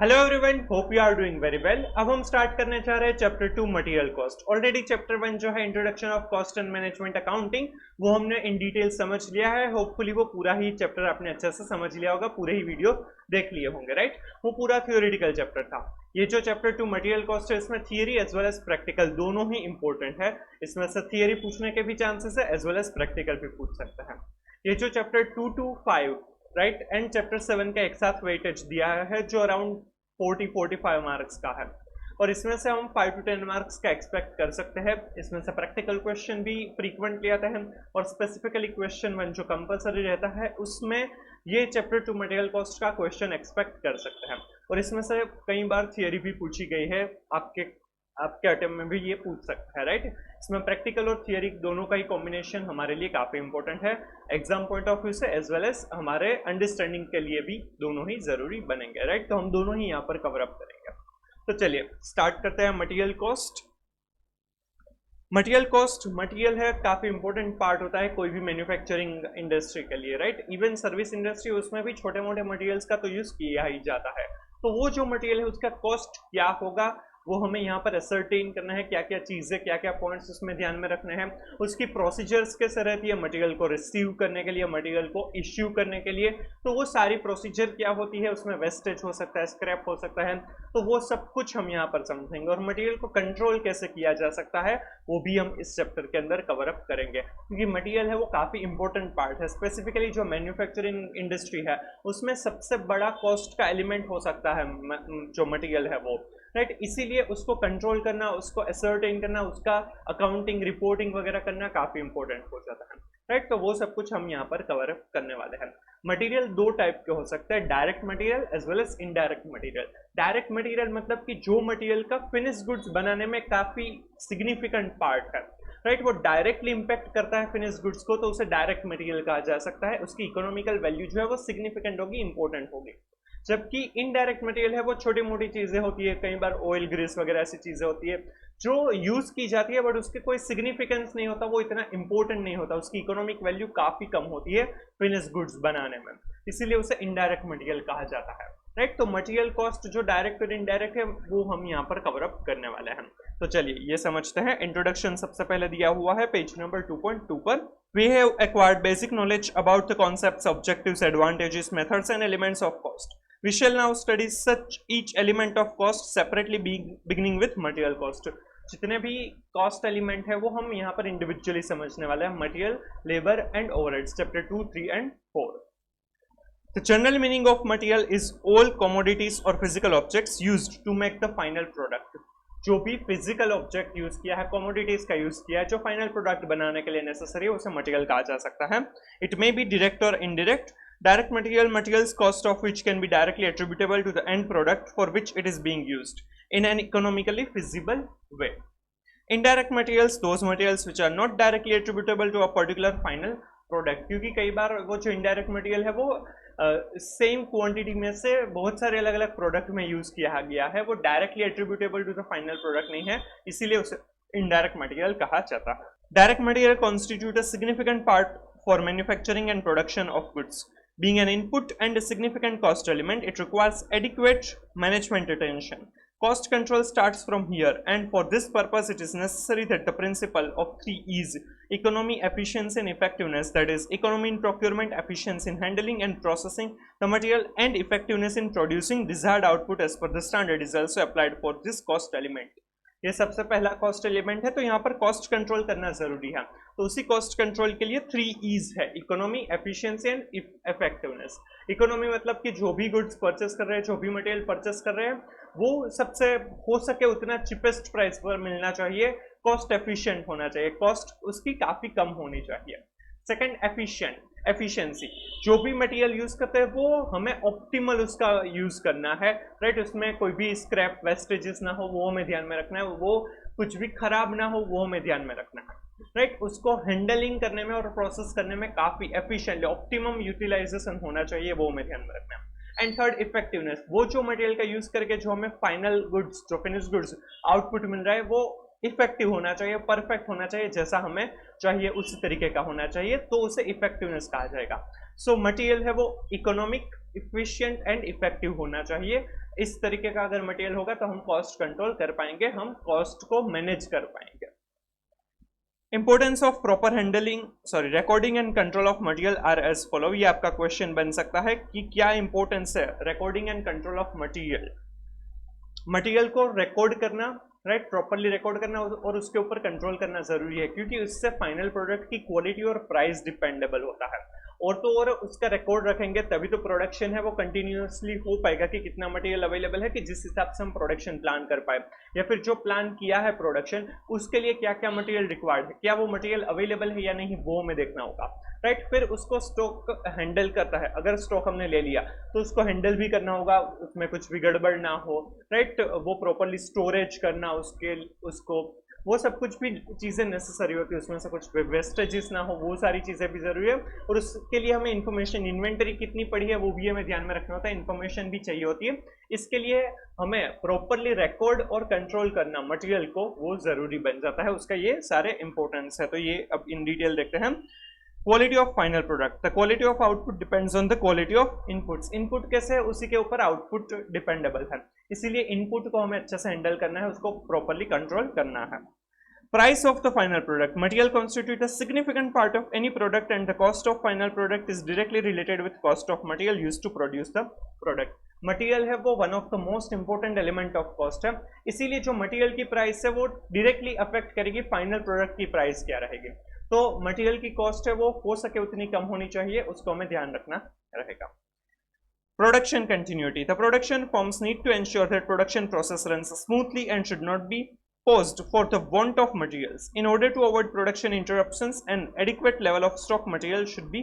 Hello everyone, hope you are doing very well. अब हम start करने जा रहे हैं chapter 2 material cost. Already chapter 1 जो है introduction of cost and management accounting, वो हमने इन डिटेल समझ लिया है। होपफुली वो पूरा ही चैप्टर आपने अच्छे से समझ लिया होगा, पूरे ही वीडियो देख लिए होंगे, राइट। वो पूरा थ्योरेटिकल चैप्टर था। ये जो चैप्टर 2 मटेरियल कॉस्ट है, इसमें theory as well as practical दोनों ही इंपॉर्टेंट है। इसमें से थियरी पूछने के भी चांसेस है, एज वेल एज प्रैक्टिकल भी पूछ सकते हैं। ये जो chapter 2 to 5 right and chapter 7 का एक साथ वेटेज दिया है, जो अराउंड 40-45 मार्क्स का है, और इसमें से हम 5 to 10 मार्क्स का एक्सपेक्ट कर सकते हैं। इसमें से प्रैक्टिकल क्वेश्चन भी फ्रीक्वेंटली आते हैं, और स्पेसिफिकली क्वेश्चन 1 जो कंपलसरी रहता है, उसमें ये चैप्टर 2 मटेरियल कॉस्ट का क्वेश्चन एक्सपेक्ट कर सकते हैं। और इसमें से कई बार थियरी भी पूछी गई है, आपके अटेम्प्ट में भी ये पूछ सकता है, राइट। इसमें प्रैक्टिकल और थियरी दोनों का ही कॉम्बिनेशन हमारे लिए काफ़ी इंपॉर्टेंट है एग्जाम पॉइंट ऑफ व्यू से, एज वेल एज हमारे अंडरस्टैंडिंग के लिए भी दोनों ही जरूरी बनेंगे, राइट। तो हम दोनों ही यहाँ पर कवर अप करेंगे। तो चलिए स्टार्ट करते हैं। मटेरियल कॉस्ट मटेरियल है, काफ़ी इंपॉर्टेंट पार्ट होता है कोई भी मैन्युफैक्चरिंग इंडस्ट्री के लिए, राइट। इवन सर्विस इंडस्ट्री, उसमें भी छोटे मोटे मटेरियल्स का तो यूज़ किया ही जाता है। तो वो जो मटेरियल है उसका कॉस्ट क्या होगा, वो हमें यहाँ पर असर्टेन करना है। क्या क्या चीज़ें, क्या क्या पॉइंट्स उसमें ध्यान में रखने हैं, उसकी प्रोसीजर्स कैसे रहती है मटेरियल को रिसीव करने के लिए, मटेरियल को इश्यू करने के लिए। तो वो सारी प्रोसीजर क्या होती है, उसमें वेस्टेज हो सकता है, स्क्रैप हो सकता है, तो वो सब कुछ हम यहाँ पर समझेंगे। और मटेरियल को कंट्रोल कैसे किया जा सकता है, वो भी हम इस चैप्टर के अंदर कवर अप करेंगे, क्योंकि मटेरियल है वो काफ़ी इंपॉर्टेंट पार्ट है। स्पेसिफिकली जो मैन्युफैक्चरिंग इंडस्ट्री है, उसमें सबसे बड़ा कॉस्ट का एलिमेंट हो सकता है जो मटेरियल है वो, राइट। इसीलिए उसको कंट्रोल करना, उसको असर्टेन करना, उसका अकाउंटिंग रिपोर्टिंग वगैरह करना काफ़ी इंपॉर्टेंट हो जाता है, राइट। तो वो सब कुछ हम यहाँ पर कवर अप करने वाले हैं। मटेरियल दो टाइप के हो सकते हैं, direct material as well as indirect material. Direct material मतलब कि जो मटेरियल का फिनिश गुड्स बनाने में काफ़ी सिग्निफिकेंट पार्ट है, राइट, वो डायरेक्टली इंपैक्ट करता है फिनिश गुड्स को, तो उसे डायरेक्ट मटेरियल कहा जा सकता है। उसकी इकोनॉमिकल वैल्यू जो है वो सिग्निफिकेंट होगी, इंपॉर्टेंट होगी। जबकि इनडायरेक्ट मटेरियल है वो छोटी मोटी चीज़ें होती है, कई बार ऑयल ग्रीस वगैरह ऐसी चीज़ें होती है जो यूज़ की जाती है, बट उसके कोई सिग्निफिकेंस नहीं होता, वो इतना इंपॉर्टेंट नहीं होता, उसकी इकोनॉमिक वैल्यू काफ़ी कम होती है फिनिश गुड्स बनाने में, इसीलिए उसे इनडायरेक्ट मटेरियल कहा जाता है, राइट। तो मटेरियल कॉस्ट जो डायरेक्ट और इनडायरेक्ट है, वो हम यहाँ पर कवर अप करने वाले हैं। तो चलिए ये समझते हैं। इंट्रोडक्शन सबसे पहले दिया हुआ है पेज नंबर 2.2 पर। We have acquired basic knowledge about the concepts, objectives, advantages, methods and elements of cost. We shall now study such each element of cost separately, beginning with material cost. जितने भी cost element है वो हम यहाँ पर individually समझने वाले हैं। Material, labour and overheads, chapter 2, 3 and 4। The general meaning of material is all commodities or physical objects used to make the final product. जो भी फिजिकल ऑब्जेक्ट यूज किया है, कमोडिटीज का यूज किया है, जो फाइनल प्रोडक्ट बनाने के लिए नेसेसरी है, उसे मटेरियल कहा जा सकता है। इट मे बी डायरेक्ट और indirect. Direct material, materials cost of which can be directly attributable to the end product for which it is being used in an economically feasible way. Indirect materials, those materials which are not directly attributable to a particular final product. क्योंकि कई बार वो जो indirect material है वो same quantity में से बहुत सारे अलग अलग प्रोडक्ट में यूज किया गया है, वो directly attributable to the final product नहीं है, इसीलिए उसे इनडायरेक्ट मटेरियल कहा जाता है। Direct material constitute a significant part for manufacturing and production of goods. Being an input and a significant cost element, it requires adequate management attention. Cost control starts from here, and for this purpose it is necessary that the principle of 3 E's, economy, efficiency and effectiveness, that is economy in procurement, efficiency in handling and processing the material and effectiveness in producing desired output as per the standard, is also applied for this cost element. ये सबसे पहला cost element है, तो यहाँ पर cost control करना जरूरी है। तो उसी कॉस्ट कंट्रोल के लिए 3 E's है, economy, efficiency and effectiveness. Economy मतलब कि जो भी गुड्स परचेस कर रहे हैं, जो भी मटेरियल परचेस कर रहे हैं, वो सबसे हो सके उतना चिपेस्ट प्राइस पर मिलना चाहिए। कॉस्ट एफिशिएंट होना चाहिए, कॉस्ट उसकी काफ़ी कम होनी चाहिए। सेकेंड, एफिशिएंसी, जो भी मटेरियल यूज करते हैं वो हमें ऑप्टिमल उसका यूज करना है, राइट। उसमें कोई भी स्क्रैप वेस्टेजेस ना हो, वो हमें ध्यान में रखना है, वो कुछ भी खराब ना हो, वो हमें ध्यान में रखना है, राइट। उसको हैंडलिंग करने में और प्रोसेस करने में काफी एफिशिएंटली ऑप्टिमम यूटिलाइजेशन होना चाहिए, वो हमें ध्यान में रखना है। एंड थर्ड, इफेक्टिवनेस, वो जो मटेरियल का यूज करके जो हमें फाइनल गुड्स, जो फिनिश गुड्स आउटपुट मिल रहा है, वो इफेक्टिव होना चाहिए, परफेक्ट होना चाहिए, जैसा हमें चाहिए उसी तरीके का होना चाहिए, तो उसे इफेक्टिवनेस कहा जाएगा। सो मटेरियल है वो इकोनॉमिक, इफिशिएंट एंड इफेक्टिव होना चाहिए, इस तरीके का अगर मटेरियल होगा तो हम कॉस्ट कंट्रोल कर पाएंगे, हम कॉस्ट को मैनेज कर पाएंगे। Importance of proper handling recording and control of material are as follow. ये आपका क्वेश्चन बन सकता है कि क्या इंपॉर्टेंस है recording and control of material. Material को रिकॉर्ड करना, राइट, प्रॉपरली रिकॉर्ड करना और उसके ऊपर कंट्रोल करना जरूरी है, क्योंकि उससे फाइनल प्रोडक्ट की क्वालिटी और प्राइस डिपेंडेबल होता है। और तो और उसका रिकॉर्ड रखेंगे तभी तो प्रोडक्शन है वो कंटिन्यूअसली हो पाएगा कि कितना मटेरियल अवेलेबल है, कि जिस हिसाब से हम प्रोडक्शन प्लान कर पाए, या फिर जो प्लान किया है प्रोडक्शन उसके लिए क्या क्या मटेरियल रिक्वायर्ड है, क्या वो मटेरियल अवेलेबल है या नहीं, वो हमें देखना होगा, राइट। फिर उसको स्टॉक हैंडल करता है, अगर स्टॉक हमने ले लिया तो उसको हैंडल भी करना होगा, उसमें कुछ भी गड़बड़ ना हो, राइट, वो प्रॉपरली स्टोरेज करना उसको वो सब कुछ भी चीज़ें नेसेसरी होती है, उसमें से कुछ वेस्टेजेस ना हो, वो सारी चीज़ें भी जरूरी है। और उसके लिए हमें इन्फॉर्मेशन, इन्वेंटरी कितनी पड़ी है वो भी हमें ध्यान में रखना होता है, इन्फॉर्मेशन भी चाहिए होती है। इसके लिए हमें प्रॉपरली रिकॉर्ड और कंट्रोल करना मटेरियल को वो जरूरी बन जाता है, उसका ये सारे इंपॉर्टेंस है। तो ये अब इन डिटेल देखते हैं। Quality of final product, the quality of output depends on the quality of inputs. Input कैसे है, उसी के ऊपर आउटपुट डिपेंडेबल है, इसीलिए इनपुट को हमें अच्छे से हैंडल करना है, उसको प्रॉपरली कंट्रोल करना है। Price of the final product. Material constitute a significant part of any product and the cost of final product is directly related with cost of material used to produce the product. Material है वो one of the most important element of cost है, इसीलिए जो material की price है वो directly affect करेगी final product की प्राइस क्या रहेगी। तो मटेरियल की कॉस्ट है वो हो सके उतनी कम होनी चाहिए, उसको हमें ध्यान रखना रहेगा। Production continuity. The production firms need to ensure that production process runs smoothly and should not be paused for the want of materials. In order to avoid production interruptions, an adequate level of stock material should be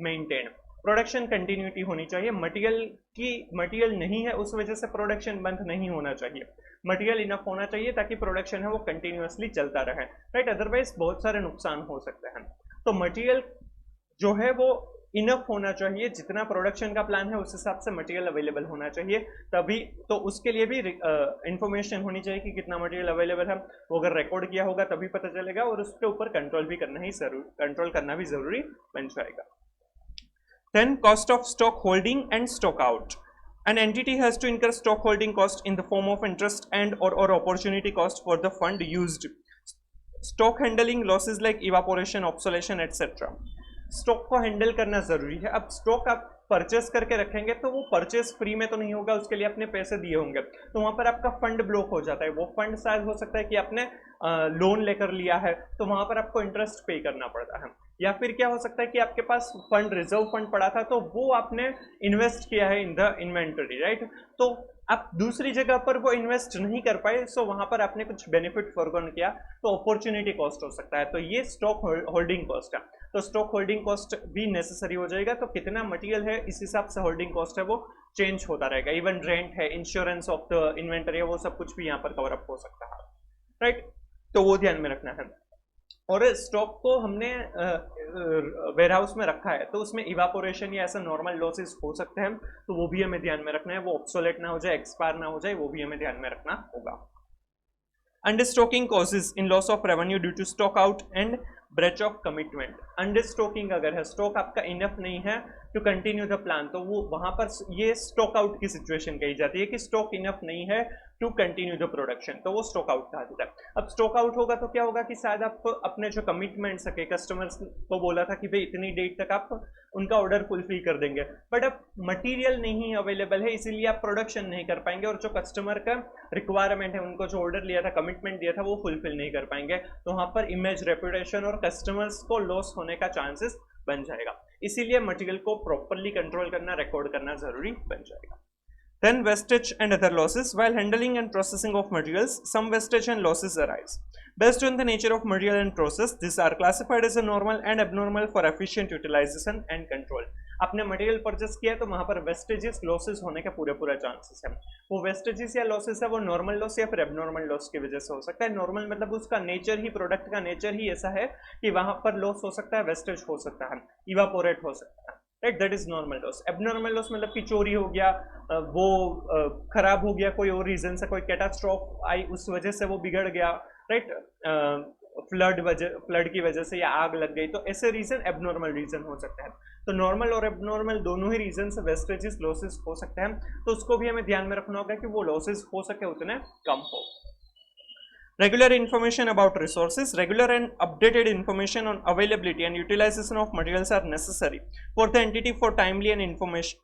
maintained. Production continuity होनी चाहिए, material नहीं है उस वजह से production बंद नहीं होना चाहिए, मटेरियल इनफ होना चाहिए ताकि प्रोडक्शन है वो कंटिन्यूअसली चलता रहे, राइट, अदरवाइज बहुत सारे नुकसान हो सकते हैं। तो मटेरियल जो है वो इनफ होना चाहिए, जितना प्रोडक्शन का प्लान है उस हिसाब से मटेरियल अवेलेबल होना चाहिए, तभी तो उसके लिए भी इंफॉर्मेशन होनी चाहिए कि कितना मटेरियल अवेलेबल है, वो अगर रिकॉर्ड किया होगा तभी पता चलेगा, और उसके ऊपर कंट्रोल करना भी जरूरी बन जाएगा। Then cost of stock holding and stock out. An entity has to incur stock holding cost in the form of interest and or opportunity cost for the fund used. Stock handling losses like evaporation, obsolescence, etc. Stock को handle करना जरूरी है। अब stock आप purchase करके रखेंगे तो वो परचेस फ्री में तो नहीं होगा, उसके लिए अपने पैसे दिए होंगे, तो वहां पर आपका फंड ब्लॉक हो जाता है। वो फंड शायद हो सकता है कि आपने लोन लेकर लिया है तो वहां पर आपको इंटरेस्ट पे करना पड़ता है, या फिर क्या हो सकता है कि आपके पास फंड रिजर्व फंड पड़ा था तो वो आपने इन्वेस्ट किया है इन द इन्वेंटरी, राइट, तो आप दूसरी जगह पर वो इन्वेस्ट नहीं कर पाए, सो वहां पर आपने कुछ बेनिफिट फॉरगॉन किया तो अपॉर्चुनिटी कॉस्ट हो सकता है, तो ये स्टॉक होल्डिंग कॉस्ट है। तो स्टॉक होल्डिंग कॉस्ट भी नेसेसरी हो जाएगा, तो कितना मटेरियल है इस हिसाब से होल्डिंग कॉस्ट है वो चेंज होता रहेगा। इवन रेंट है, इंश्योरेंस ऑफ द इन्वेंटरी है, वो सब कुछ भी यहाँ पर कवर अप हो सकता है, राइट, तो वो ध्यान में रखना है। और स्टॉक को हमने वेयरहाउस में रखा है तो उसमें इवापोरेशन या ऐसा नॉर्मल लॉसेस हो सकते हैं, तो वो भी हमें ध्यान में रखना है, वो ऑब्सोलेट ना हो जाए, एक्सपायर ना हो जाए, वो भी हमें ध्यान में रखना होगा। Understocking causes in loss of revenue due to stock out and breach of commitment. Understocking अगर है, स्टॉक आपका इनफ नहीं है टू कंटिन्यू द प्लान, तो वो वहां पर ये स्टॉक आउट की सिचुएशन कही जाती है कि स्टॉक इनफ नहीं है टू कंटिन्यू द प्रोडक्शन, तो वो स्टॉक आउट कहा जाता है। अब स्टॉक आउट होगा तो क्या होगा कि शायद आप अपने जो कमिटमेंट्स है, कस्टमर्स को बोला था कि भाई इतनी डेट तक आप उनका ऑर्डर फुलफिल कर देंगे, बट अब मटेरियल नहीं अवेलेबल है इसीलिए आप प्रोडक्शन नहीं कर पाएंगे, और जो कस्टमर का रिक्वायरमेंट है, उनको जो ऑर्डर लिया था, कमिटमेंट दिया था, वो फुलफिल नहीं कर पाएंगे, तो वहां पर इमेज, रेपुटेशन और कस्टमर्स को लॉस होने का चांसेस बन जाएगा, इसीलिए मटेरियल को प्रॉपरली कंट्रोल करना, रिकॉर्ड करना जरूरी बन जाएगा। Then wastage and other losses. While handling and processing of materials, some wastage and losses arise. Based on the nature of material and process, these are classified as a normal and abnormal for efficient utilization and control. आपने material purchase किया तो वहां पर vestiges, losses होने का पूरा chances है। वो वेस्टेजेस या लॉसेस है वो नॉर्मल लॉस या फिर एबनॉर्मल लॉस की वजह से हो सकता है। नॉर्मल मतलब उसका नेचर ही, प्रोडक्ट का नेचर ही ऐसा है कि वहां पर लॉस हो सकता है, वेस्टेज हो सकता है, इवापोरेट हो सकता है, right, that is normal loss. Abnormal loss मतलब कि चोरी हो गया, वो खराब हो गया, कोई और रीजन से कोई कैटास्ट्रॉफ आई उस वजह से वो बिगड़ गया, राइट, फ्लड की वजह से या आग लग गई, तो ऐसे रीजन एबनॉर्मल रीजन हो सकते हैं। तो नॉर्मल और एबनॉर्मल दोनों ही रीजन से वेस्टेजेस लॉसेस हो सकते हैं, तो उसको भी हमें ध्यान में रखना होगा कि वो लॉसेस हो सके उतने कम हो। Regular information about resources, regular and updated information on availability and utilization of materials are necessary for the entity for timely and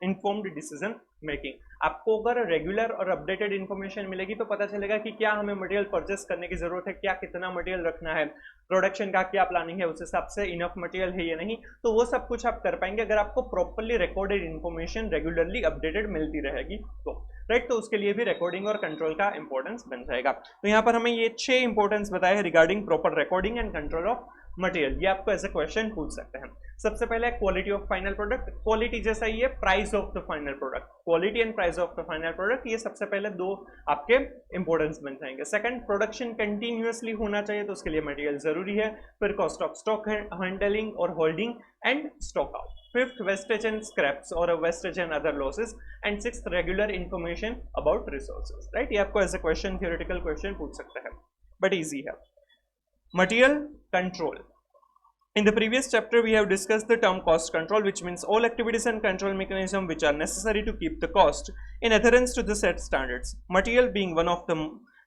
informed decision making. आपको अगर रेगुलर और अपडेटेड इन्फॉर्मेशन मिलेगी तो पता चलेगा कि क्या हमें मटेरियल परचेस करने की जरूरत है, क्या कितना मटेरियल रखना है, प्रोडक्शन का क्या प्लानिंग है, उस हिसाब से इनफ मटेरियल है या नहीं, तो वो सब कुछ आप कर पाएंगे अगर आपको properly recorded information regularly updated मिलती रहेगी तो, राइट। तो उसके लिए भी रिकॉर्डिंग और कंट्रोल का इंपॉर्टेंस बन जाएगा। तो यहाँ पर हमें ये 6 इंपॉर्टेंस बताए हैं regarding proper recording and control of material. ये आपको एज ए क्वेश्चन पूछ सकते हैं। सबसे पहले quality of final product, quality जैसा ही है price of the final product, quality and price of the final product, ये सबसे पहले दो आपके इंपॉर्टेंस बन जाएंगे। सेकंड, प्रोडक्शन कंटिन्यूअसली होना चाहिए तो उसके लिए मटेरियल जरूरी है। फिर कॉस्ट ऑफ स्टॉक हैंडलिंग और holding and stock out. Fifth, wastage and scraps और wastage and other losses. And sixth, regular information about resources, right. ये आपको as a question theoretical question पूछ सकते हैं, बट इजी है। Material control. In the previous chapter, we have discussed the term cost control, which means all activities and control mechanisms which are necessary to keep the cost in adherence to the set standards. Material being one of the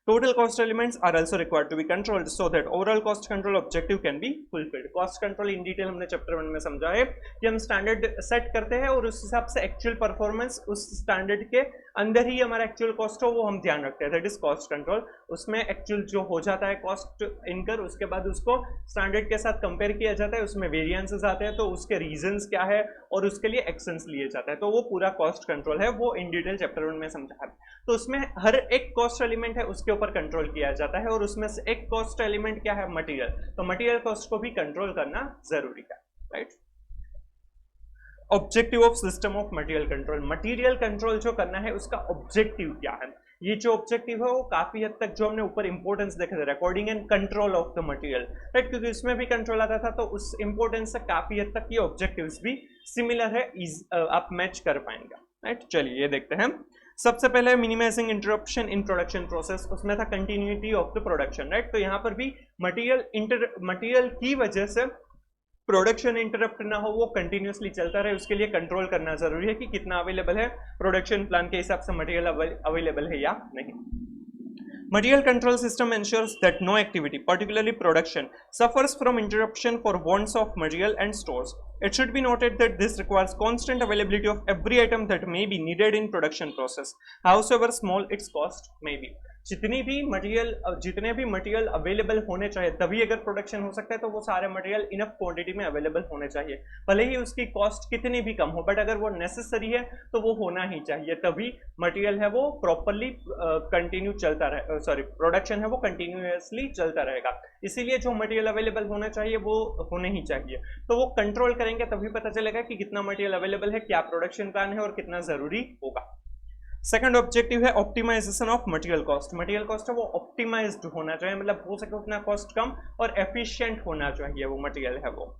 total cost elements are also required to be controlled so that overall cost control objective can be fulfilled. Cost control in detail हमने chapter 1 में समझा है कि हम standard set करते हैं और उस हिसाब से एक्चुअल परफॉर्मेंस उस स्टैंडर्ड के अंदर ही हमारा एक्चुअल कॉस्ट हो वो हम ध्यान रखते हैं, दैट इज कॉस्ट कंट्रोल। उसमें एक्चुअल जो हो जाता है कॉस्ट इनकर, उसके बाद उसको स्टैंडर्ड के साथ कंपेयर किया जाता है, उसमें वेरिएंसेस आते हैं तो उसके रीजंस क्या है और उसके लिए एक्शंस लिए जाते हैं, तो वो पूरा कॉस्ट कंट्रोल है, वो इन डिटेल चैप्टर 1 में समझा है। तो उसमें हर एक कॉस्ट एलिमेंट है उसके ऊपर कंट्रोल किया जाता है और उसमें से एक कॉस्ट एलिमेंट क्या है, मटेरियल, तो मटेरियल कॉस्ट को भी कंट्रोल करना जरूरी है, right. Objective of system of material control, material control जो करना है उसका ऑब्जेक्टिव क्या है, ये जो ऑब्जेक्टिव है वो काफी हद तक जो हमने ऊपर इंपॉर्टेंस देखे थे recording and control of the material, right, क्योंकि इसमें भी कंट्रोल आता था तो उस इंपॉर्टेंस से काफी हद तक ये ऑब्जेक्टिव्स भी सिमिलर है, आप मैच कर पाएंगे, राइट। चलिए ये देखते हैं। सबसे पहले minimising interruption in production process, उसमें था continuity of the production, right. तो यहाँ पर भी मटेरियल की वजह से प्रोडक्शन इंटरप्ट ना हो, वो कंटिन्यूसली चलता रहे, उसके लिए कंट्रोल करना जरूरी है कि कितना अवेलेबल है, प्रोडक्शन प्लान के हिसाब से मटेरियल अवेलेबल है या नहीं। Material control system ensures that no activity, particularly production, suffers from interruption for wants of material and stores. It should be noted that this requires constant availability of every item that may be needed in production process, however small its cost may be. जितने भी material available होने चाहिए तभी अगर production हो सकता है, तो वो सारे मटेरियल इनफ क्वांटिटी में अवेलेबल होने चाहिए, भले ही उसकी कॉस्ट कितनी भी कम हो, बट अगर वो नेसेसरी है तो वो होना ही चाहिए, तभी मटेरियल है वो प्रॉपरली कंटिन्यू चलता रहे, प्रोडक्शन है वो कंटिन्यूअसली चलता रहेगा। इसीलिए जो मटेरियल अवेलेबल होना चाहिए वो होने ही चाहिए, तो वो कंट्रोल करेंगे तभी पता चलेगा कि कितना मटेरियल अवेलेबल है, क्या प्रोडक्शन प्लान है और कितना जरूरी होगा। सेकंड ऑब्जेक्टिव है optimisation of material cost, material cost है वो ऑप्टिमाइज्ड होना चाहिए, मतलब हो सके उतना कॉस्ट कम और एफिशिएंट होना चाहिए वो मटेरियल है वो।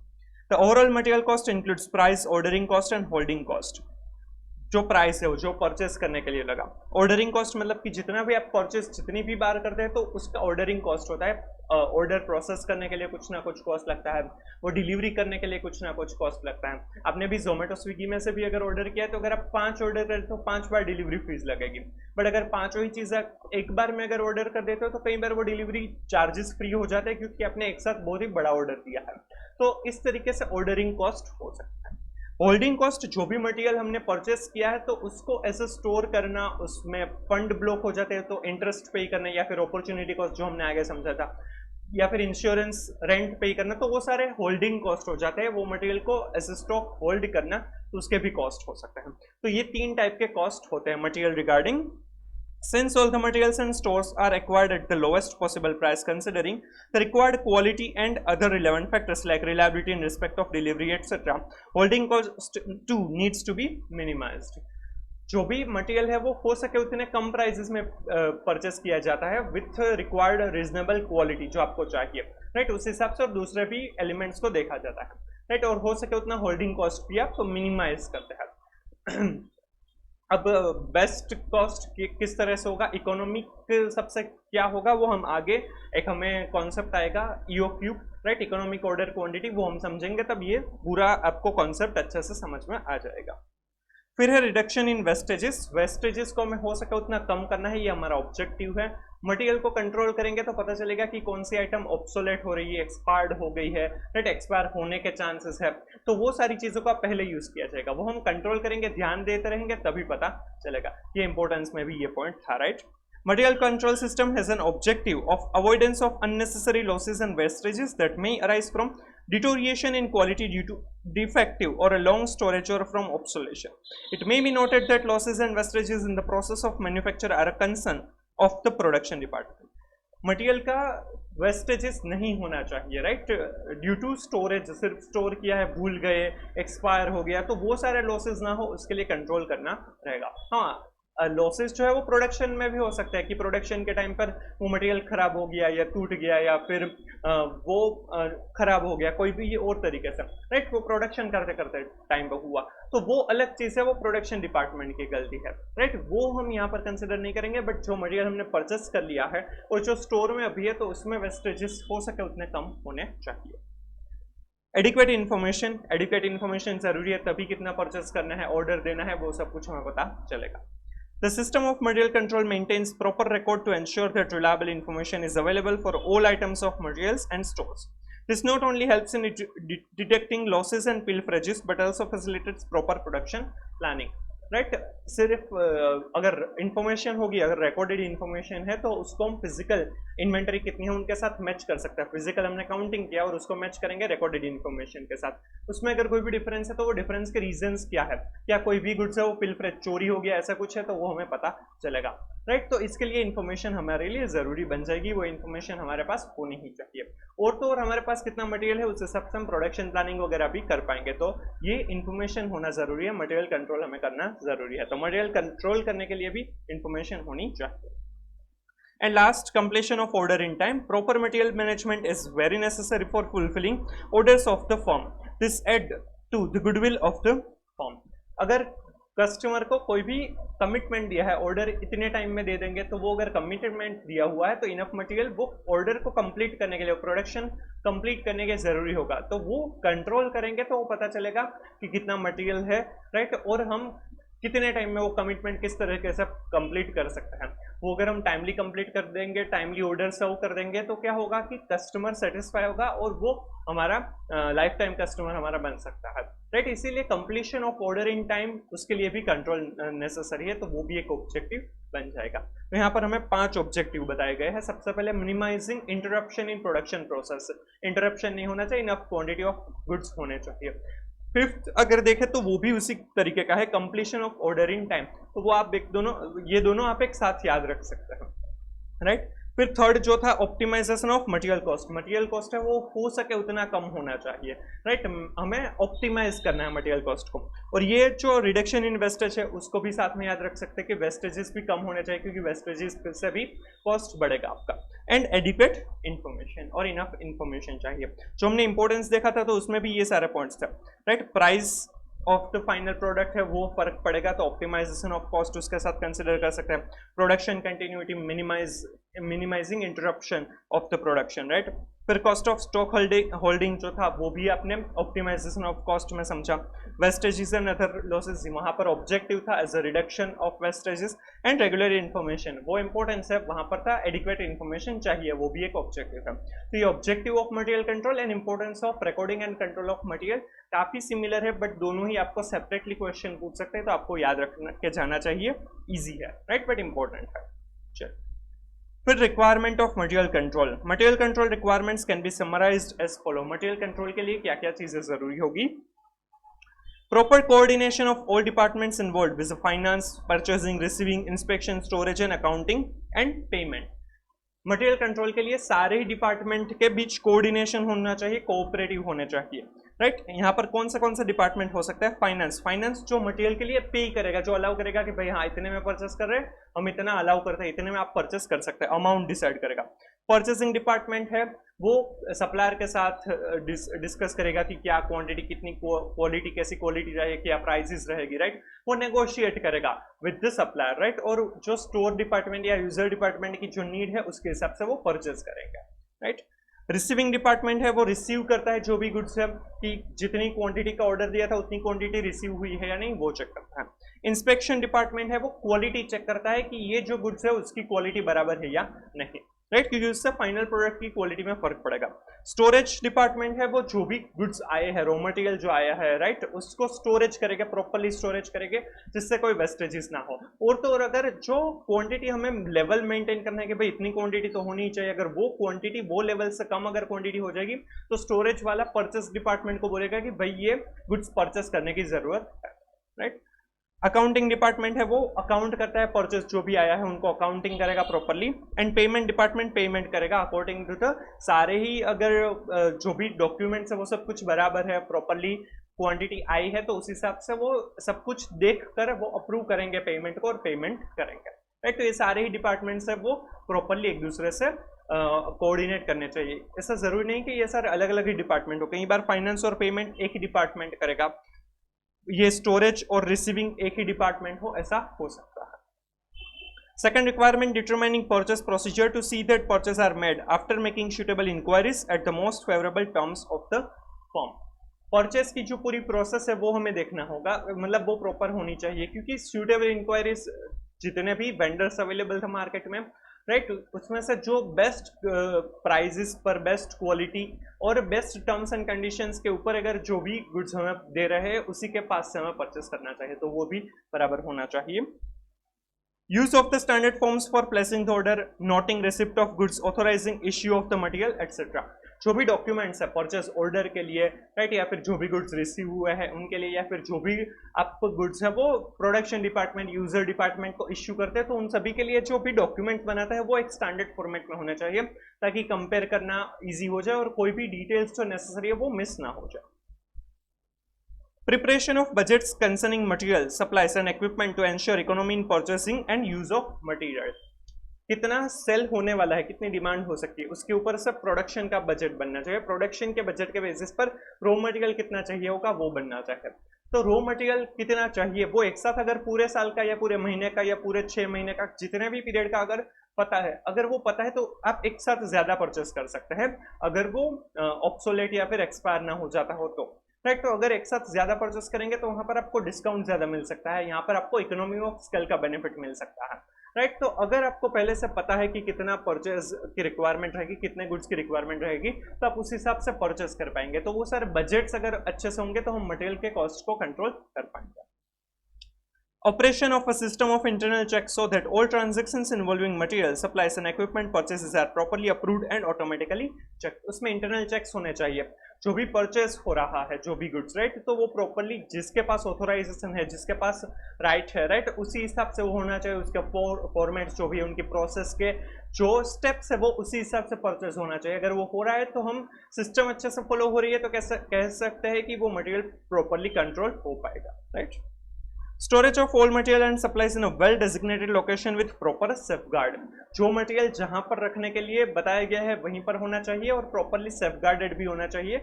The overall material cost includes price, ordering cost and holding cost. जो प्राइस है वो जो परचेस करने के लिए लगा, ऑर्डरिंग कॉस्ट मतलब कि जितना भी आप परचेस जितनी भी बार करते हैं तो उसका ऑर्डरिंग कॉस्ट होता है, ऑर्डर प्रोसेस करने के लिए कुछ ना कुछ कॉस्ट लगता है, वो डिलीवरी करने के लिए कुछ ना कुछ कॉस्ट लगता है। आपने भी जोमेटो स्विगी में से भी अगर ऑर्डर किया है तो अगर आप 5 ऑर्डर करें तो 5 बार डिलीवरी फीस लगेगी, बट अगर 5 ही चीज़ें एक बार में अगर ऑर्डर कर देते हो तो कई बार वो डिलीवरी चार्जेस फ्री हो जाते हैं क्योंकि आपने एक साथ बहुत ही बड़ा ऑर्डर दिया है, तो इस तरीके से ऑर्डरिंग कॉस्ट हो सकता है। होल्डिंग कॉस्ट, जो भी मटेरियल हमने परचेस किया है तो उसको ऐसे स्टोर करना, उसमें फंड ब्लॉक हो जाते हैं तो इंटरेस्ट पे करना, या फिर अपॉर्चुनिटी कॉस्ट जो हमने आगे समझा था, या फिर इंश्योरेंस रेंट पे करना, तो वो सारे होल्डिंग कॉस्ट हो जाते हैं। वो मटेरियल को ऐसे स्टॉक होल्ड करना तो उसके भी कॉस्ट हो सकते हैं। तो ये 3 टाइप के कॉस्ट होते हैं material regarding. Since all the materials and stores are acquired at the lowest possible price considering the required quality and other relevant factors like reliability and respect of delivery etc, holding cost too needs to be minimized. जो भी material है वो हो सके उतने कम prices में purchase किया जाता है विथ रिक्वायर्ड रीजनेबल क्वालिटी जो आपको चाहिए, राइट, उस हिसाब से और दूसरे भी एलिमेंट्स को देखा जाता है, राइट, और हो सके उतना होल्डिंग कॉस्ट भी आप मिनिमाइज करते हैं। अब बेस्ट कॉस्ट किस तरह से होगा, इकोनॉमिक सबसे क्या होगा वो हम आगे, एक हमें कॉन्सेप्ट आएगा EOQ, right, economic order quantity, वो हम समझेंगे तब ये पूरा आपको कॉन्सेप्ट अच्छे से समझ में आ जाएगा। फिर है रिडक्शन इन वेस्टेजेस, वेस्टेजेस को हमें हो सके उतना कम करना है, ये हमारा ऑब्जेक्टिव है। मटेरियल को कंट्रोल करेंगे तो पता चलेगा कि कौन सी आइटम ऑब्सोलेट हो रही है, एक्सपायर्ड हो गई है, राइट, एक्सपायर होने के चांसेस है, तो वो सारी चीजों का पहले यूज किया जाएगा, वो हम कंट्रोल करेंगे, ध्यान देते रहेंगे तभी पता चलेगा। ये इंपॉर्टेंस में भी ये पॉइंट था, right. Material control system has an objective of avoidance of unnecessary losses and wastages that may arise from deterioration in quality due to defective or a long storage or from obsolescence. It may be noted that losses and wastages in the process of manufacture are a concern of the production department. Material का vestiges नहीं होना चाहिए, right, due to storage, सिर्फ store किया है भूल गए, expire हो गया, तो वो सारे लॉसेस ना हो उसके लिए कंट्रोल करना रहेगा। हाँ, लॉसेस जो है वो प्रोडक्शन में भी हो सकता है कि प्रोडक्शन के टाइम पर वो मटेरियल खराब हो गया या टूट गया या फिर वो खराब हो गया कोई भी ये और तरीके से, राइट, वो प्रोडक्शन करते करते टाइम पर हुआ, तो वो अलग चीज़ है, वो प्रोडक्शन डिपार्टमेंट की गलती है, राइट, वो हम यहाँ पर कंसिडर नहीं करेंगे। बट जो मटेरियल हमने परचेस कर लिया है और जो स्टोर में अभी है तो उसमें वेस्टेजेस हो सके उतने कम होने चाहिए। एडिक्वेट इन्फॉर्मेशन जरूरी है, तभी कितना परचेस करना है, ऑर्डर देना है, वो सब कुछ हमें पता चलेगा। The system of material control maintains proper record to ensure that reliable information is available for all items of materials and stores. This not only helps in detecting losses and pilferages but also facilitates proper production planning. Right, सिर्फ अगर information होगी, अगर recorded information है तो उसको हम physical inventory कितनी है उनके साथ मैच कर सकते हैं। फिजिकल हमने काउंटिंग किया और उसको मैच करेंगे रिकॉर्डेड इंफॉर्मेशन के साथ, उसमें अगर कोई भी डिफरेंस है तो वो डिफरेंस के रीजंस क्या है, क्या कोई भी गुड्स है वो पिलफरेज चोरी हो गया, ऐसा कुछ है तो वो हमें पता चलेगा, राइट। तो इसके लिए इन्फॉर्मेशन हमारे लिए जरूरी बन जाएगी, वो इन्फॉर्मेशन हमारे पास होनी ही चाहिए। और तो और हमारे पास कितना मटेरियल है उस हिसाब से हम प्रोडक्शन प्लानिंग वगैरह भी कर पाएंगे, तो ये इन्फॉर्मेशन होना जरूरी है, मटेरियल कंट्रोल हमें करना जरूरी है, तो मटेरियल कंट्रोल करने के लिए भी इंफॉर्मेशन होनी चाहिए। And last, completion of order in time. Proper material management is very necessary for fulfilling orders of the firm. This add to the goodwill of the firm. अगर कस्टमर को कोई भी कमिटमेंट दिया है, ऑर्डर इतने time में दे देंगे, तो वो अगर कमिटमेंट दिया हुआ है तो इनफ मटेरियल वो ऑर्डर को कंप्लीट करने के लिए, प्रोडक्शन कंप्लीट करने के जरूरी होगा, तो वो कंट्रोल करेंगे तो वो पता चलेगा कि कितना मटेरियल है, राइट, और हम कितने टाइम में वो कमिटमेंट किस तरीके से कंप्लीट कर सकते हैं। वो अगर हम टाइमली कंप्लीट कर देंगे, टाइमली ऑर्डर सर्व कर देंगे, तो क्या होगा कि कस्टमर सेटिस्फाई होगा और वो हमारा लाइफ टाइम कस्टमर हमारा बन सकता है, राइट। इसीलिए completion of order in time, उसके लिए भी कंट्रोल नेसेसरी है, तो वो भी एक ऑब्जेक्टिव बन जाएगा। तो यहाँ पर हमें 5 ऑब्जेक्टिव बताए गए हैं। सबसे पहले minimising interruption in production process, interruption नहीं होना चाहिए, इनफ क्वांटिटी ऑफ गुड्स होने चाहिए। फिफ्थ अगर देखें तो वो भी उसी तरीके का है, completion of order in time, तो वो आप ये दोनों आप एक साथ याद रख सकते हैं, राइट। फिर थर्ड जो था optimisation of material cost, material cost है वो हो सके उतना कम होना चाहिए, राइट, हमें ऑप्टिमाइज करना है मटेरियल कॉस्ट को। और ये जो रिडक्शन इन वेस्टेज है उसको भी साथ में याद रख सकते हैं कि वेस्टेजेस भी कम होने चाहिए, क्योंकि वेस्टेजेस से भी कॉस्ट बढ़ेगा आपका। एंड एडिक्वेट इन्फॉर्मेशन, और इनफ इन्फॉर्मेशन चाहिए। जो हमने इंपॉर्टेंस देखा था तो उसमें भी ये सारे पॉइंट्स थे, right. Price of the final product है वो फर्क पड़ेगा, तो ऑप्टिमाइजेशन ऑफ कॉस्ट उसके साथ कंसिडर कर सकते हैं। Production continuity, minimising interruption of the production, right. फिर कॉस्ट ऑफ स्टॉक होल्डिंग जो था वो भी आपने ऑप्टिमाइजेशन ऑफ कॉस्ट में समझा। वेस्टेजेस एंड अदर लॉसेस, वहाँ पर ऑब्जेक्टिव था as a reduction of wastages. And regular information, वो इंपॉर्टेंस है वहाँ पर था, एडिक्वेट इन्फॉर्मेशन चाहिए, वो भी एक ऑब्जेक्टिव था। तो ये objective of material control and importance of recording and control of material काफी सिमिलर है, बट दोनों ही आपको सेपरेटली क्वेश्चन पूछ सकते हैं, तो आपको याद रख के जाना चाहिए, ईजी है, राइट, बट इंपॉर्टेंट है। चलिए फिर requirement of material control. Material control requirements can be summarised as follow. Material control के लिए क्या क्या चीजें जरूरी होगी? Proper coordination of all departments involved with finance, purchasing, receiving, inspection, storage and accounting and payment. Material control के लिए सारे ही डिपार्टमेंट के बीच कोऑर्डिनेशन होना चाहिए, कोऑपरेटिव होने चाहिए, राइट। यहाँ पर कौन सा डिपार्टमेंट हो सकता है? फाइनेंस। फाइनेंस जो मटेरियल के लिए पे करेगा, जो अलाउ करेगा कि भाई हाँ इतने में परचेस कर रहे हैं, हम इतना अलाउ करते हैं, इतने में आप परचेस कर सकते हैं, अमाउंट डिसाइड करेगा। परचेसिंग डिपार्टमेंट है, वो सप्लायर के साथ डिस्कस करेगा कि क्या क्वांटिटी, कितनी क्वालिटी, कैसी क्वालिटी रहेगी, क्या प्राइसेस रहेगी, राइट। वो नेगोशिएट करेगा विद द सप्लायर, राइट। और जो स्टोर डिपार्टमेंट या यूजर डिपार्टमेंट की जो नीड है उसके हिसाब से वो परचेस करेंगे, राइट। रिसीविंग डिपार्टमेंट है, वो रिसीव करता है जो भी गुड्स है कि जितनी क्वांटिटी का ऑर्डर दिया था उतनी क्वांटिटी रिसीव हुई है या नहीं, वो चेक करता है। इंस्पेक्शन डिपार्टमेंट है, वो क्वालिटी चेक करता है कि ये जो गुड्स है उसकी क्वालिटी बराबर है या नहीं, राइट, क्योंकि उससे फाइनल प्रोडक्ट की क्वालिटी में फर्क पड़ेगा। स्टोरेज डिपार्टमेंट है, वो जो भी गुड्स आए हैं, रॉ मटेरियल जो आया है, राइट, उसको स्टोरेज करेगा, प्रॉपर्ली स्टोरेज करेंगे जिससे कोई वेस्टेजेस ना हो। और तो और अगर जो क्वांटिटी हमें लेवल मेंटेन करना है कि भाई इतनी क्वांटिटी तो होनी चाहिए, अगर वो क्वांटिटी वो लेवल से कम अगर क्वांटिटी हो जाएगी तो स्टोरेज वाला परचेस डिपार्टमेंट को बोलेगा कि भाई ये गुड्स परचेस करने की जरूरत है, राइट। अकाउंटिंग डिपार्टमेंट है, वो अकाउंट करता है परचेस जो भी आया है उनको अकाउंटिंग करेगा properly. And payment department payment करेगा अकॉर्डिंग टू द सारे ही, अगर जो भी डॉक्यूमेंट्स है वो सब कुछ बराबर है, प्रॉपर्ली क्वांटिटी आई है, तो उस हिसाब से वो सब कुछ देख कर वो अप्रूव करेंगे पेमेंट को और पेमेंट करेंगे, राइट। तो ये सारे ही डिपार्टमेंट्स है वो प्रॉपर्ली एक दूसरे से कोऑर्डिनेट करने चाहिए। ऐसा जरूरी नहीं कि ये सारे अलग अलग ही डिपार्टमेंट हो, कई बार फाइनेंस और पेमेंट एक ही डिपार्टमेंट करेगा, ये स्टोरेज और रिसीविंग एक ही डिपार्टमेंट हो, ऐसा हो सकता है। Second requirement, determining purchase procedure to see that purchase are made after making suitable enquiries at the most favourable terms of the firm. Purchase की जो पूरी प्रोसेस है वो हमें देखना होगा, मतलब वो प्रॉपर होनी चाहिए, क्योंकि सूटेबल इंक्वायरीज जितने भी वेंडर्स अवेलेबल थे मार्केट में, राइट, उसमें से जो बेस्ट प्राइजेस पर बेस्ट क्वालिटी और बेस्ट टर्म्स एंड कंडीशंस के ऊपर अगर जो भी गुड्स हमें दे रहे हैं उसी के पास से हमें परचेस करना चाहिए, तो वो भी बराबर होना चाहिए। Use of the standard forms for placing the order, noting receipt of goods, authorising issue of the material etcetera. जो भी डॉक्यूमेंट्स है परचेस ऑर्डर के लिए, राइट, या फिर जो भी गुड्स रिसीव हुए हैं उनके लिए, या फिर जो भी आपको गुड्स है वो प्रोडक्शन डिपार्टमेंट, यूजर डिपार्टमेंट को इश्यू करते हैं, तो उन सभी के लिए जो भी डॉक्यूमेंट बनाता है वो एक स्टैंडर्ड फॉर्मेट में होना चाहिए, ताकि कंपेयर करना इजी हो जाए और कोई भी डिटेल्स जो नेसेसरी है वो मिस ना हो जाए। Preparation of budgets concerning material, supplies and equipment to ensure economy in purchasing and use of material. कितना सेल होने वाला है, कितनी डिमांड हो सकती है, उसके ऊपर से प्रोडक्शन का बजट बनना चाहिए, प्रोडक्शन के बजट के बेसिस पर रॉ मटेरियल कितना चाहिए होगा वो बनना चाहिए। तो रॉ मटेरियल कितना चाहिए वो एक साथ अगर पूरे साल का या पूरे महीने का या पूरे 6 महीने का, जितने भी पीरियड का अगर पता है, अगर वो पता है तो आप एक साथ ज्यादा परचेस कर सकते हैं, अगर वो ऑब्सोलेट या फिर एक्सपायर ना हो जाता हो तो, राइट। तो अगर एक साथ ज्यादा परचेस करेंगे तो वहां पर आपको डिस्काउंट ज्यादा मिल सकता है, यहाँ पर आपको इकोनॉमी ऑफ स्केल का बेनिफिट मिल सकता है, राइट। तो अगर आपको पहले से पता है कि कितना परचेज की रिक्वायरमेंट रहेगी, कितने गुड्स की रिक्वायरमेंट रहेगी, तो आप उस हिसाब से परचेस कर पाएंगे। तो वो सारे बजट्स अगर अच्छे से होंगे तो हम मटेरियल के कॉस्ट को कंट्रोल कर पाएंगे। Operation of a system of internal checks so that all transactions involving material, supplies and equipment purchases are properly approved and automatically checked. उसमें internal checks होने चाहिए, जो भी परचेस हो रहा है, जो भी गुड्स, राइट, तो वो प्रॉपर्ली जिसके पास ऑथोराइजेशन है, जिसके पास राइट है, राइट, उसी हिसाब से वो होना चाहिए, उसके फॉर्मेट जो भी उनकी प्रोसेस के जो स्टेप्स है वो उसी हिसाब से परचेस होना चाहिए। अगर वो हो रहा है तो हम सिस्टम अच्छे से फॉलो हो रही है तो कैसे कह सकते हैं कि वो मटेरियल प्रॉपर्ली कंट्रोल हो पाएगा, right. Storage of all material and supplies in a well designated location with proper safeguard. जो मटेरियल जहां पर रखने के लिए बताया गया है वहीं पर होना चाहिए और प्रॉपरली सेफगार्डेड भी होना चाहिए,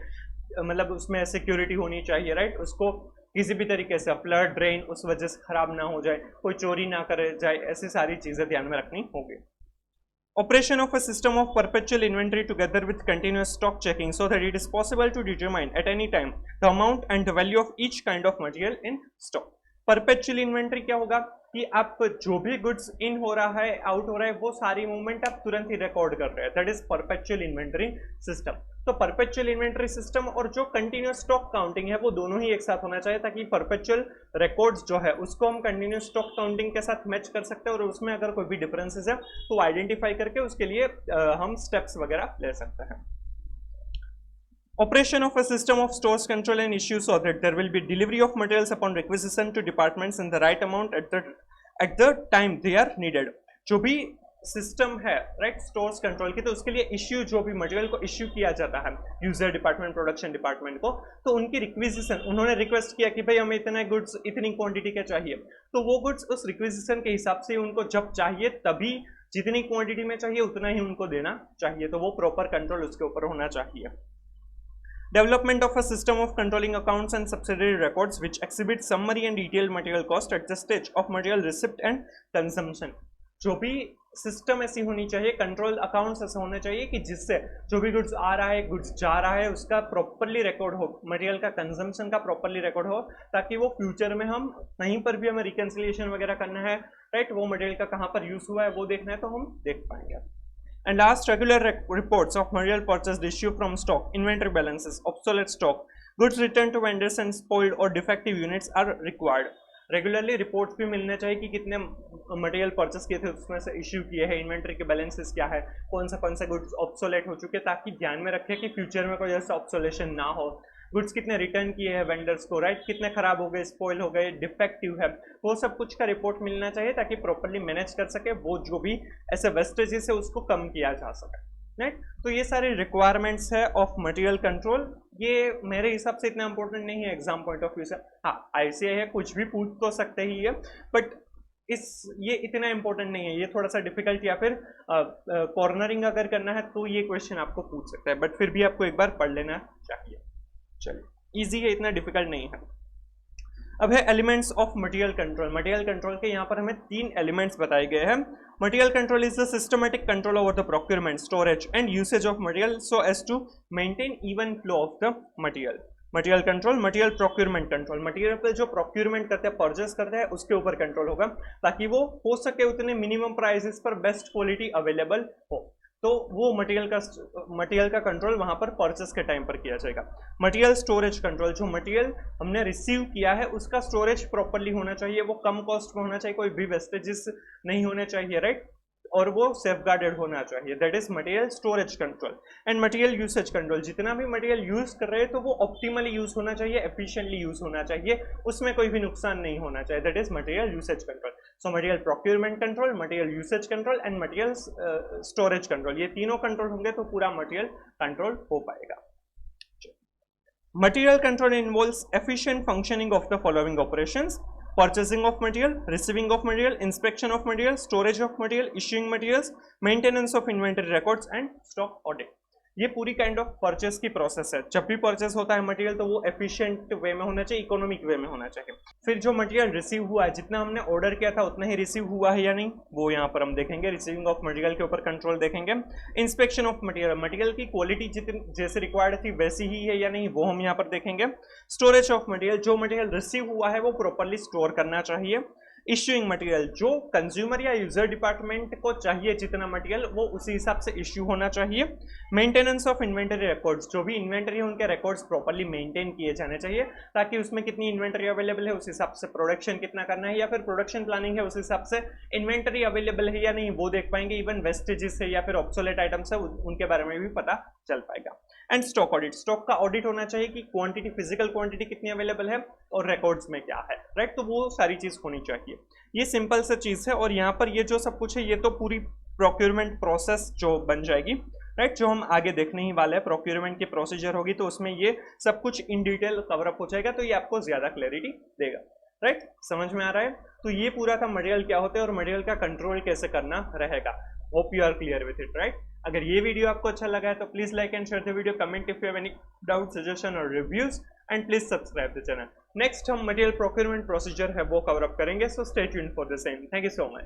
मतलब उसमें सिक्योरिटी होनी चाहिए, राइट। उसको किसी भी तरीके से फ्लड ड्रेन उस वजह से खराब ना हो जाए, कोई चोरी ना करे जाए, ऐसी सारी चीजें ध्यान में रखनी होगी। Operation of a system of perpetual inventory together with continuous stock checking so that it is possible to determine at any time the amount and the value of each kind of material in stock. Perpetual inventory क्या होगा कि आप जो भी goods in हो रहा है, out हो रहा है, वो सारी मूवमेंट आप तुरंत ही रिकॉर्ड कर रहे हैं, that is perpetual inventory system. तो परपेचुअल इन्वेंट्री सिस्टम और जो कंटिन्यूस स्टॉक काउंटिंग है वो दोनों ही एक साथ होना चाहिए, ताकि परपेचुअल रिकॉर्ड्स जो है उसको हम कंटिन्यूस स्टॉक काउंटिंग के साथ मैच कर सकते हैं और उसमें अगर कोई भी डिफरेंसेस है तो आइडेंटिफाई करके उसके लिए हम स्टेप्स वगैरह ले सकते हैं। Operation of a system of stores control and issue so that there will be delivery of materials upon requisition to departments in the right amount at the time they are needed. जो भी system है right stores control की, तो उसके लिए issue जो भी material को इश्यू किया जाता है यूजर डिपार्टमेंट प्रोडक्शन डिपार्टमेंट को, तो उनकी रिक्विजिशन उन्होंने रिक्वेस्ट किया कि भाई हमें इतने गुड्स इतनी क्वांटिटी के चाहिए, तो वो गुड्स उस रिक्विजिशन के हिसाब से उनको जब चाहिए तभी जितनी क्वांटिटी में चाहिए उतना ही उनको देना चाहिए, तो वो प्रॉपर कंट्रोल उसके ऊपर होना चाहिए। Development of a system of controlling accounts and subsidiary records which exhibit summary and detailed material cost at the stage of material receipt and consumption। जो भी सिस्टम ऐसी होनी चाहिए, कंट्रोल अकाउंट्स ऐसे होने चाहिए कि जिससे जो भी गुड्स आ रहा है गुड्स जा रहा है उसका प्रॉपरली रिकॉर्ड हो, मटेरियल का कंजम्पशन का प्रॉपरली रिकॉर्ड हो, ताकि वो फ्यूचर में हम कहीं पर भी हमें रिकंसिलिएशन वगैरह करना है राइट, वो मटेरियल का कहाँ पर यूज हुआ है वो देखना है तो हम देख पाएंगे। And last, regular reports of material purchased issue from stock, inventory balances, obsolete stock, goods returned to vendors and spoiled or defective units are required। Regularly reports भी मिलने चाहिए कि कितने मटेरियल परचेस किए थे उसमें से इश्यू किए हैं, इन्वेंट्री के बैलेंसेस क्या है, कौन से गुड्स ऑब्सोलेट हो चुके, ताकि ध्यान में रखें कि फ्यूचर में कोई ऐसा ऑब्सोलेशन ना हो। गुड्स कितने रिटर्न किए हैं वेंडर्स को राइट, कितने खराब हो गए, स्पॉइल हो गए, डिफेक्टिव है, वो सब कुछ का रिपोर्ट मिलना चाहिए ताकि प्रॉपरली मैनेज कर सके, वो जो भी ऐसे वेस्टेजेस है उसको कम किया जा सके राइट। तो ये सारी रिक्वायरमेंट्स है ऑफ मटेरियल कंट्रोल। ये मेरे हिसाब से इतना इंपॉर्टेंट नहीं है एग्जाम पॉइंट ऑफ व्यू से, हाँ ICAI है कुछ भी पूछ तो सकते ही है, बट ये इतना इंपॉर्टेंट नहीं है, ये थोड़ा सा डिफिकल्ट या फिर कॉर्नरिंग अगर करना है तो ये क्वेश्चन आपको पूछ सकता है, बट फिर भी आपको एक बार पढ़ लेना चाहिए। चलिए इजी है, इतना डिफिकल्ट नहीं है। अब है elements of material control. Material control के यहाँ पर हमें 3 एलिमेंट्स बताए गए हैं। Material control is the systematic control over the procurement, storage and usage of material so as to maintain even flow of the material. Material control, material procurement control, material पे जो procurement करते हैं purchase करते हैं उसके ऊपर control होगा, ताकि वो हो सके उतने मिनिमम प्राइसेस पर बेस्ट क्वालिटी अवेलेबल हो, तो वो मटेरियल का कंट्रोल वहां पर परचेस के टाइम पर किया जाएगा। मटेरियल स्टोरेज कंट्रोल, जो मटेरियल हमने रिसीव किया है उसका स्टोरेज प्रॉपरली होना चाहिए, वो कम कॉस्ट में होना चाहिए, कोई भी वेस्टेजेस नहीं होने चाहिए राइट, और वो सेफगार्डेड होना चाहिए, that is material storage control. And material usage control, जितना भी मटेरियल यूज कर रहे हैं तो वो ऑप्टिमली यूज होना चाहिए, एफिशिएंटली यूज होना चाहिए, उसमें कोई भी नुकसान नहीं होना चाहिए, that is material usage control. So material procurement control, material usage control and material storage control, ये तीनों कंट्रोल होंगे तो पूरा मटेरियल कंट्रोल हो पाएगा। Material control involves efficient functioning of the following operations: purchasing of material, receiving of material, inspection of material, storage of material, issuing materials, maintenance of inventory records and stock audit। ये पूरी kind of purchase की process है। जब भी purchase होता है material तो वो एफिशिएंट वे में होना चाहिए, इकोनॉमिक वे में होना चाहिए। फिर जो मटेरियल रिसीव हुआ है, जितना हमने ऑर्डर किया था उतना ही रिसीव हुआ है या नहीं, वो यहाँ पर हम देखेंगे। रिसीविंग ऑफ मटेरियल के ऊपर कंट्रोल देखेंगे। इंस्पेक्शन ऑफ मटेरियल, मटेरियल की क्वालिटी जितनी जैसे रिक्वायर्ड थी वैसी ही है या नहीं, वो हम यहाँ पर देखेंगे। स्टोरेज ऑफ मटेरियल, जो मटेरियल रिसीव हुआ है वो प्रॉपरली स्टोर करना चाहिए। इश्यूइंग मटेरियल, जो कंज्यूमर या यूजर डिपार्टमेंट को चाहिए जितना मटेरियल वो उसी हिसाब से इश्यू होना चाहिए। मेंटेनेंस ऑफ इन्वेंटरी रिकॉर्ड्स, जो भी इन्वेंटरी है उनके रिकॉर्ड्स प्रॉपरली मेंटेन किए जाने चाहिए, ताकि उसमें कितनी इन्वेंटरी अवेलेबल है उस हिसाब से प्रोडक्शन कितना करना है, या फिर प्रोडक्शन प्लानिंग है उस हिसाब से इन्वेंटरी अवेलेबल है या नहीं वो देख पाएंगे। इवन वेस्टेजेस है या फिर ऑब्सोलेट आइटम्स है उनके बारे में भी पता चल पाएगा। एंड स्टॉक ऑडिट, स्टॉक का ऑडिट होना चाहिए कि क्वांटिटी, फिजिकल क्वांटिटी कितनी अवेलेबल है और रिकॉर्ड्स में क्या है राइट, तो वो सारी चीज होनी चाहिए। ये सिंपल सा चीज है, और यहाँ पर ये जो सब कुछ है ये तो पूरी प्रोक्योरमेंट प्रोसेस जो बन जाएगी राइट, जो हम आगे देखने ही वाले हैं। प्रोक्योरमेंट की प्रोसीजर होगी तो उसमें ये सब कुछ इन डिटेल कवर अप हो जाएगा, तो ये आपको ज्यादा क्लैरिटी देगा राइट। समझ में आ रहा है? तो ये पूरा था मटेरियल क्या होता है और मटेरियल का कंट्रोल कैसे करना रहेगा। Hope you are clear with it right. अगर ये वीडियो आपको अच्छा लगा है तो please like and share the video, comment if you have any doubt, suggestion और reviews, and please subscribe the channel. Next हम मटेरियल प्रोक्योरमेंट प्रोसीजर है वो कवर अप करेंगे, so stay tuned for the same. Thank you so much.